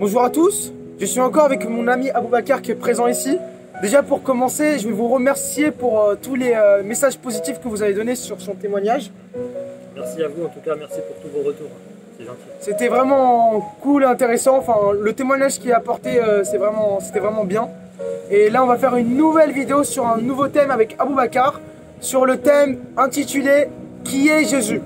Bonjour à tous, je suis encore avec mon ami Aboubacar qui est présent ici. Déjà pour commencer, je vais vous remercier pour tous les messages positifs que vous avez donnés sur son témoignage. Merci à vous en tout cas, merci pour tous vos retours, c'est gentil. C'était vraiment cool et intéressant, enfin le témoignage qu'il a apporté c'était vraiment bien. Et là on va faire une nouvelle vidéo sur un nouveau thème avec Aboubacar, sur le thème intitulé « Qui est Jésus ?»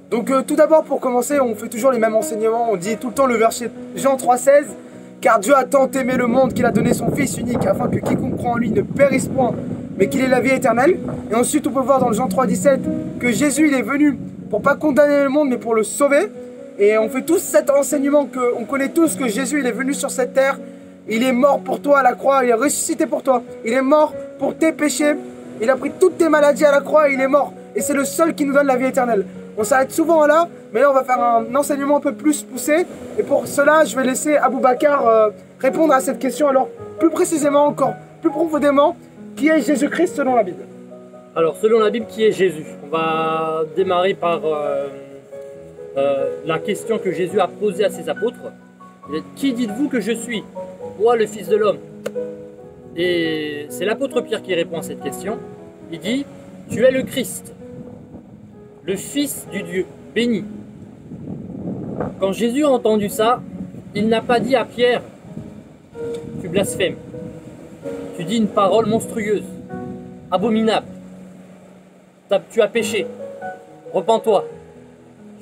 Donc tout d'abord pour commencer, on fait toujours les mêmes enseignements, on dit tout le temps le verset Jean 3,16 « Car Dieu a tant aimé le monde qu'il a donné son Fils unique afin que quiconque croit en lui ne périsse point, mais qu'il ait la vie éternelle. » Et ensuite on peut voir dans le Jean 3,17 que Jésus il est venu pour pas condamner le monde mais pour le sauver. Et on fait tous cet enseignement qu'on connaît tous que Jésus il est venu sur cette terre, il est mort pour toi à la croix, il est ressuscité pour toi, il est mort pour tes péchés, il a pris toutes tes maladies à la croix et il est mort. Et c'est le seul qui nous donne la vie éternelle. On s'arrête souvent là, mais là on va faire un enseignement un peu plus poussé. Et pour cela, je vais laisser Aboubacar répondre à cette question. Alors plus précisément, encore plus profondément, qui est Jésus-Christ selon la Bible? Alors selon la Bible, qui est Jésus? On va démarrer par la question que Jésus a posée à ses apôtres. Qui dites-vous que je suis? Moi, le Fils de l'homme. Et c'est l'apôtre Pierre qui répond à cette question. Il dit, tu es le Christ, le Fils du Dieu béni. Quand Jésus a entendu ça, il n'a pas dit à Pierre, tu blasphèmes, tu dis une parole monstrueuse, abominable, tu as péché, repens-toi.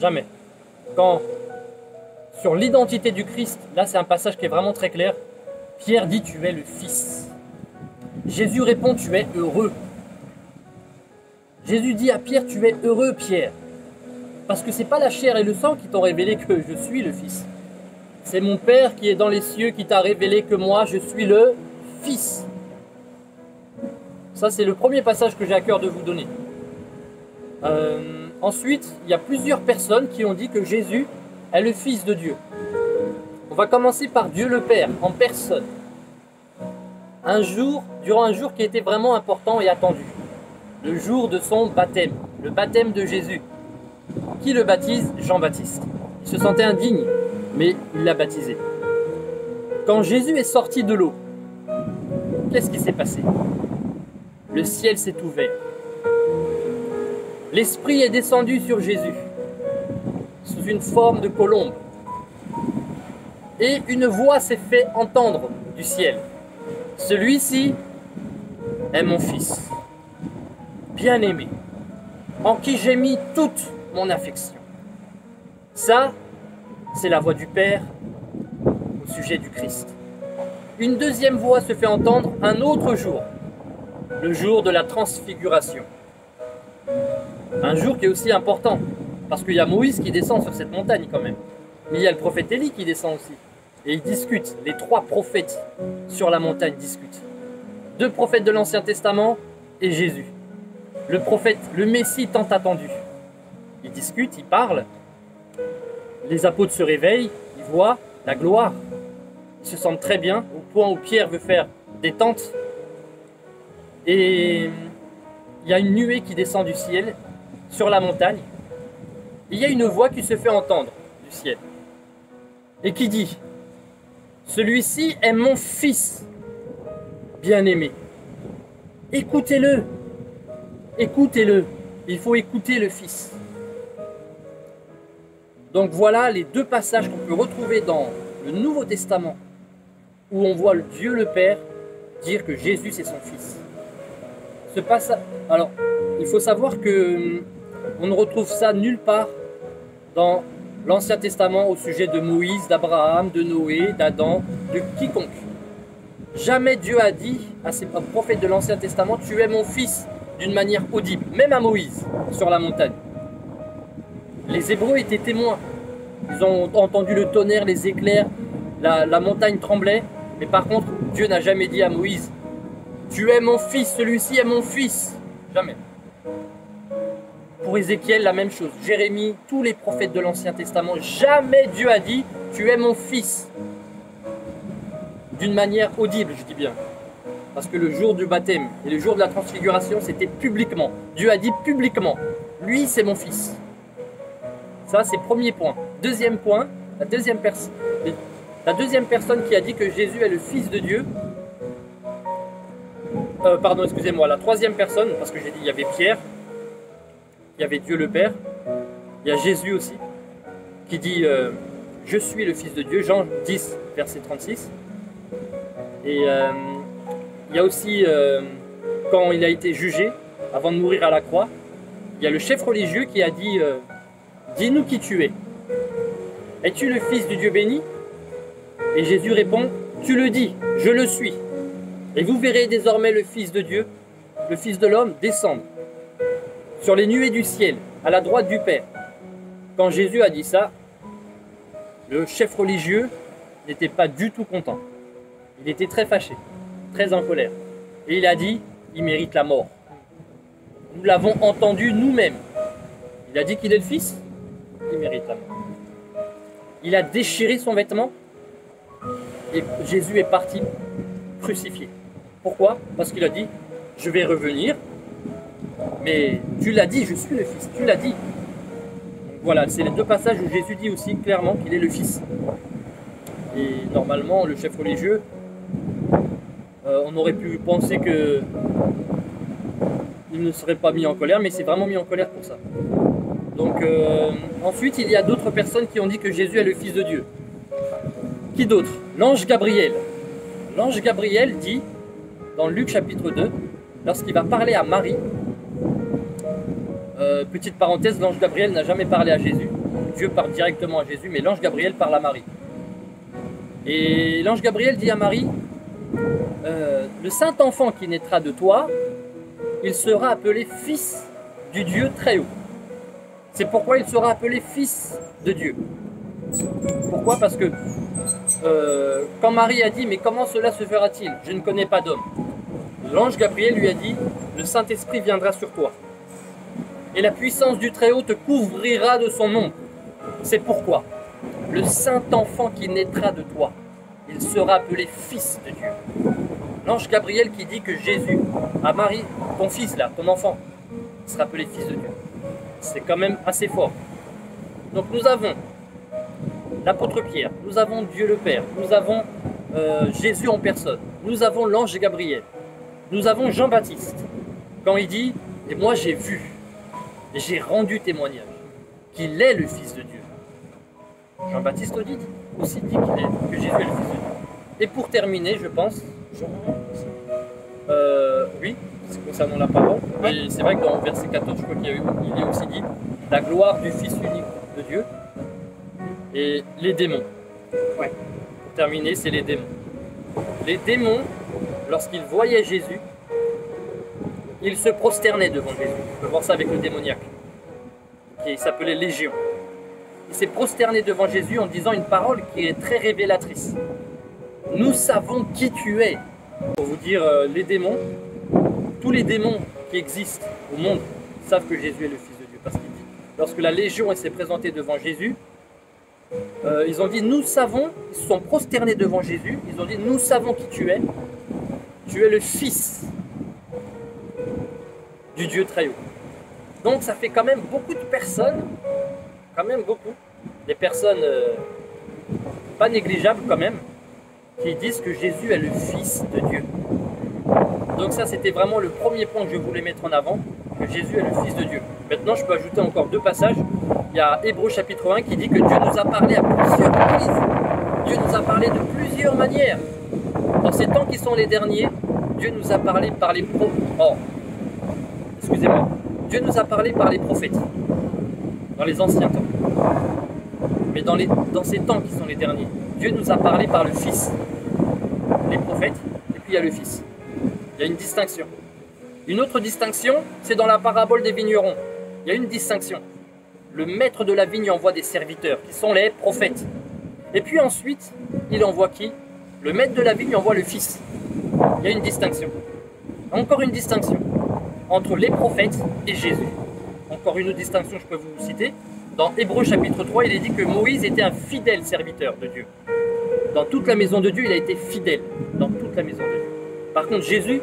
Jamais. Quand sur l'identité du Christ, là c'est un passage qui est vraiment très clair, Pierre dit tu es le Fils. Jésus répond tu es heureux. Jésus dit à Pierre, tu es heureux Pierre, parce que c'est pas la chair et le sang qui t'ont révélé que je suis le Fils. C'est mon Père qui est dans les cieux qui t'a révélé que moi je suis le Fils. Ça c'est le premier passage que j'ai à cœur de vous donner. Ensuite, il y a plusieurs personnes qui ont dit que Jésus est le Fils de Dieu. On va commencer par Dieu le Père, en personne. Durant un jour qui était vraiment important et attendu. Le jour de son baptême, le baptême de Jésus. Qui le baptise? Jean-Baptiste. Il se sentait indigne, mais il l'a baptisé. Quand Jésus est sorti de l'eau, qu'est-ce qui s'est passé? Le ciel s'est ouvert. L'Esprit est descendu sur Jésus, sous une forme de colombe. Et une voix s'est fait entendre du ciel. Celui-ci est mon Fils, bien-aimé, en qui j'ai mis toute mon affection. Ça, c'est la voix du Père au sujet du Christ. Une deuxième voix se fait entendre un autre jour, le jour de la transfiguration. Un jour qui est aussi important, parce qu'il y a Moïse qui descend sur cette montagne quand même. Mais il y a le prophète Élie qui descend aussi. Et ils discutent, les trois prophètes sur la montagne discutent. Deux prophètes de l'Ancien Testament et Jésus. Le prophète, le Messie tant attendu. Ils discutent, ils parlent. Les apôtres se réveillent, ils voient la gloire. Ils se sentent très bien, au point où Pierre veut faire des tentes. Et il y a une nuée qui descend du ciel sur la montagne. Et il y a une voix qui se fait entendre du ciel. Et qui dit, celui-ci est mon Fils bien-aimé. Écoutez-le. Écoutez-le. Il faut écouter le Fils. Donc voilà les deux passages qu'on peut retrouver dans le Nouveau Testament où on voit Dieu le Père dire que Jésus c'est son Fils. Ce passage, alors il faut savoir que on ne retrouve ça nulle part dans l'Ancien Testament au sujet de Moïse, d'Abraham, de Noé, d'Adam, de quiconque. Jamais Dieu a dit à ses prophètes de l'Ancien Testament « Tu es mon Fils » d'une manière audible, même à Moïse, sur la montagne. Les Hébreux étaient témoins. Ils ont entendu le tonnerre, les éclairs, la montagne tremblait. Mais par contre, Dieu n'a jamais dit à Moïse « Tu es mon Fils, celui-ci est mon Fils ». Jamais. Pour Ézéchiel, la même chose. Jérémie, tous les prophètes de l'Ancien Testament, jamais Dieu a dit « Tu es mon Fils ». D'une manière audible, je dis bien. Parce que le jour du baptême et le jour de la transfiguration, c'était publiquement. Dieu a dit publiquement « Lui, c'est mon Fils ». Ça, c'est le premier point. Deuxième point, la deuxième La deuxième personne qui a dit que Jésus est le Fils de Dieu, pardon, excusez-moi, la troisième personne, parce que j'ai dit il y avait Pierre, il y avait Dieu le Père, il y a Jésus aussi, qui dit je suis le Fils de Dieu, Jean 10, verset 36. Et il y a aussi, quand il a été jugé, avant de mourir à la croix, il y a le chef religieux qui a dit dis-nous qui tu es. Es-tu le Fils du Dieu béni? Et Jésus répond, tu le dis, je le suis. Et vous verrez désormais le Fils de Dieu, le Fils de l'homme, descendre sur les nuées du ciel, à la droite du Père. Quand Jésus a dit ça, le chef religieux n'était pas du tout content. Il était très fâché, très en colère. Et il a dit, il mérite la mort. Nous l'avons entendu nous-mêmes. Il a dit qu'il est le Fils, il mérite la mort. Il a déchiré son vêtement et Jésus est parti crucifié. Pourquoi? Parce qu'il a dit, je vais revenir, mais tu l'as dit, je suis le Fils, tu l'as dit. Donc voilà, c'est les deux passages où Jésus dit aussi clairement qu'il est le Fils. Et normalement, le chef religieux, on aurait pu penser que il ne serait pas mis en colère, mais c'est vraiment mis en colère pour ça. Donc ensuite, il y a d'autres personnes qui ont dit que Jésus est le Fils de Dieu. Qui d'autre? L'ange Gabriel. L'ange Gabriel dit, dans Luc chapitre 2, lorsqu'il va parler à Marie, petite parenthèse, l'ange Gabriel n'a jamais parlé à Jésus. Dieu parle directement à Jésus, mais l'ange Gabriel parle à Marie. Et l'ange Gabriel dit à Marie, le saint enfant qui naîtra de toi, il sera appelé Fils du Dieu très haut. C'est pourquoi il sera appelé Fils de Dieu. Pourquoi? Parce que quand Marie a dit, mais comment cela se fera-t-il? Je ne connais pas d'homme. L'ange Gabriel lui a dit, le Saint-Esprit viendra sur toi. Et la puissance du Très-Haut te couvrira de son ombre. C'est pourquoi le Saint-Enfant qui naîtra de toi, il sera appelé Fils de Dieu. L'ange Gabriel qui dit que Jésus, à Marie, ton fils là, ton enfant, il sera appelé Fils de Dieu. C'est quand même assez fort. Donc nous avons l'apôtre Pierre, nous avons Dieu le Père, nous avons Jésus en personne, nous avons l'ange Gabriel, nous avons Jean-Baptiste, quand il dit, et moi j'ai vu, et j'ai rendu témoignage, qu'il est le Fils de Dieu. Jean-Baptiste aussi dit que Jésus est le Fils de Dieu. Et pour terminer, je pense, oui, c'est concernant la parole, mais c'est vrai que dans verset 14, je crois qu'il y a aussi dit la gloire du Fils unique de Dieu et les démons. Ouais. Pour terminer, c'est les démons. Les démons, lorsqu'ils voyaient Jésus, ils se prosternaient devant Jésus. On peut voir ça avec le démoniaque, qui s'appelait Légion. Il s'est prosterné devant Jésus en disant une parole qui est très révélatrice. Nous savons qui tu es. Pour vous dire, les démons, tous les démons qui existent au monde savent que Jésus est le Fils de Dieu. Parce qu'il dit, lorsque la Légion s'est présentée devant Jésus, ils ont dit, nous savons, ils se sont prosternés devant Jésus, ils ont dit, nous savons qui tu es le Fils du Dieu très haut. Donc ça fait quand même beaucoup de personnes, quand même beaucoup, des personnes pas négligeables quand même, qui disent que Jésus est le Fils de Dieu. Donc ça, c'était vraiment le premier point que je voulais mettre en avant, que Jésus est le Fils de Dieu. Maintenant, je peux ajouter encore deux passages. Il y a Hébreux chapitre 1 qui dit que Dieu nous a parlé à plusieurs reprises. Dieu nous a parlé de plusieurs manières. Dans ces temps qui sont les derniers, Dieu nous a parlé par les Dieu nous a parlé par les prophètes, dans les anciens temps. Mais dans ces temps qui sont les derniers, Dieu nous a parlé par le Fils, les prophètes, et puis il y a le Fils. Il y a une distinction. Une autre distinction, c'est dans la parabole des vignerons. Il y a une distinction. Le maître de la vigne envoie des serviteurs, qui sont les prophètes. Et puis ensuite, il envoie qui? Le maître de la vigne envoie le Fils. Il y a une distinction. Encore une distinction entre les prophètes et Jésus. Encore une autre distinction, je peux vous citer. Dans Hébreux chapitre 3, il est dit que Moïse était un fidèle serviteur de Dieu. Dans toute la maison de Dieu, il a été fidèle. Dans toute la maison de Dieu. Par contre, Jésus,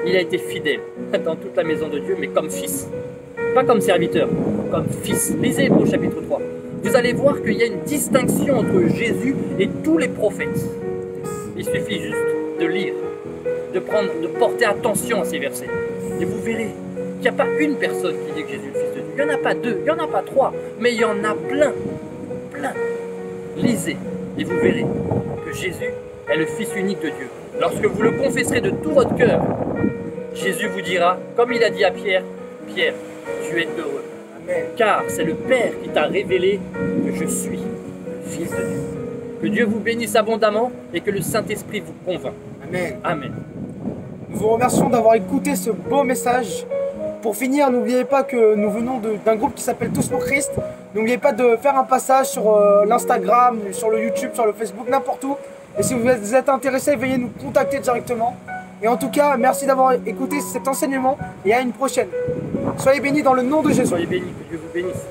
il a été fidèle dans toute la maison de Dieu, mais comme fils. Pas comme serviteur, comme fils. Lisez Hébreux chapitre 3. vous allez voir qu'il y a une distinction entre Jésus et tous les prophètes. Il suffit juste de lire, de porter attention à ces versets. Et vous verrez qu'il n'y a pas une personne qui dit que Jésus est le Fils de Dieu. Il n'y en a pas deux, il n'y en a pas trois, mais il y en a plein, plein. Lisez et vous verrez que Jésus est le Fils unique de Dieu. Lorsque vous le confesserez de tout votre cœur, Jésus vous dira, comme il a dit à Pierre, Pierre, tu es heureux. Amen. Car c'est le Père qui t'a révélé que je suis le Fils de Dieu. Que Dieu vous bénisse abondamment et que le Saint-Esprit vous convainc. Amen. Amen. Nous vous remercions d'avoir écouté ce beau message. Pour finir, n'oubliez pas que nous venons d'un groupe qui s'appelle Tous pour Christ. N'oubliez pas de faire un passage sur l'Instagram, sur le YouTube, sur le Facebook, n'importe où. Et si vous êtes intéressé, veuillez nous contacter directement. Et en tout cas, merci d'avoir écouté cet enseignement et à une prochaine. Soyez bénis dans le nom de Jésus. Soyez bénis, que Dieu vous bénisse.